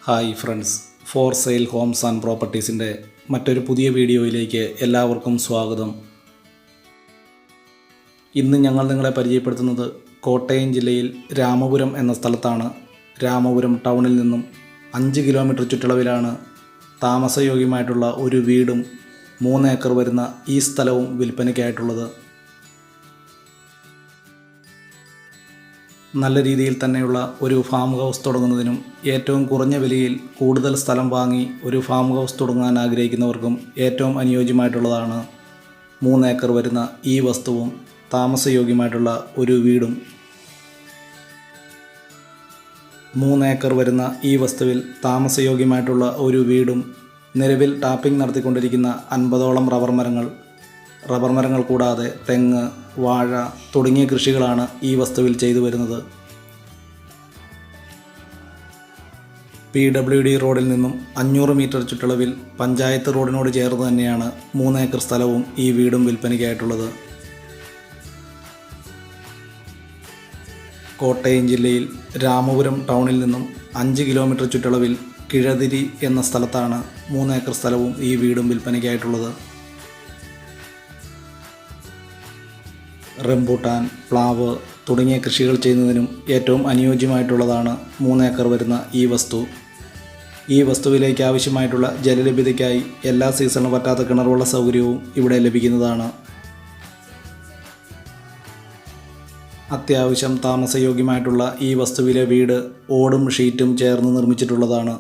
Hi friends, for sale homes and പ്രോപ്പർട്ടീസിൻ്റെ മറ്റൊരു പുതിയ വീഡിയോയിലേക്ക് എല്ലാവർക്കും സ്വാഗതം. ഇന്ന് ഞങ്ങൾ നിങ്ങളെ പരിചയപ്പെടുത്തുന്നത് കോട്ടയം ജില്ലയിൽ രാമപുരം എന്ന സ്ഥലത്താണ്. രാമപുരം ടൗണിൽ നിന്നും 5 കിലോമീറ്റർ ചുറ്റളവിലാണ് താമസയോഗ്യമായിട്ടുള്ള ഒരു വീടും 3 ഏക്കർ വരുന്ന ഈ സ്ഥലവും വിൽപ്പനയ്ക്കായിട്ടുള്ളത്. നല്ല രീതിയിൽ തന്നെയുള്ള ഒരു ഫാം ഹൗസ് തുടങ്ങുന്നതിനും ഏറ്റവും കുറഞ്ഞ വിലയിൽ കൂടുതൽ സ്ഥലം വാങ്ങി ഒരു ഫാം ഹൗസ് തുടങ്ങാൻ ആഗ്രഹിക്കുന്നവർക്കും ഏറ്റവും അനുയോജ്യമായിട്ടുള്ളതാണ് 3 ഏക്കർ വരുന്ന ഈ വസ്തുവും താമസയോഗ്യമായിട്ടുള്ള ഒരു വീടും. 3 ഏക്കർ വരുന്ന ഈ വസ്തുവിൽ താമസയോഗ്യമായിട്ടുള്ള ഒരു വീടും നിലവിൽ ടാപ്പിംഗ് നടത്തിക്കൊണ്ടിരിക്കുന്ന 50ഓളം റബ്ബർ മരങ്ങൾ കൂടാതെ തെങ്ങ്, വാഴ തുടങ്ങിയ കൃഷികളാണ് ഈ വസ്തുവിൽ ചെയ്തു വരുന്നത്. PWD റോഡിൽ നിന്നും 500 മീറ്റർ ചുറ്റളവിൽ പഞ്ചായത്ത് റോഡിനോട് ചേർന്ന് തന്നെയാണ് 3 ഏക്കർ സ്ഥലവും ഈ വീടും വിൽപ്പനയ്ക്കായിട്ടുള്ളത്. കോട്ടയം ജില്ലയിൽ രാമപുരം ടൗണിൽ നിന്നും 5 കിലോമീറ്റർ ചുറ്റളവിൽ കിഴതിരി എന്ന സ്ഥലത്താണ് 3 ഏക്കർ സ്ഥലവും ഈ വീടും വിൽപ്പനയ്ക്കായിട്ടുള്ളത്. റംബൂട്ടാൻ, പ്ലാവ് തുടങ്ങിയ കൃഷികൾ ചെയ്യുന്നതിനും ഏറ്റവും അനുയോജ്യമായിട്ടുള്ളതാണ് 3 ഏക്കർ വരുന്ന ഈ വസ്തു. ഈ വസ്തുവിലേക്ക് ആവശ്യമായിട്ടുള്ള ജലലഭ്യതയ്ക്കായി എല്ലാ സീസണിലും പറ്റാത്ത കിണറുള്ള സൗകര്യവും ഇവിടെ ലഭിക്കുന്നതാണ്. അത്യാവശ്യം താമസയോഗ്യമായിട്ടുള്ള ഈ വസ്തുവിലെ വീട് ഓടും ഷീറ്റും ചേർന്ന് നിർമ്മിച്ചിട്ടുള്ളതാണ്.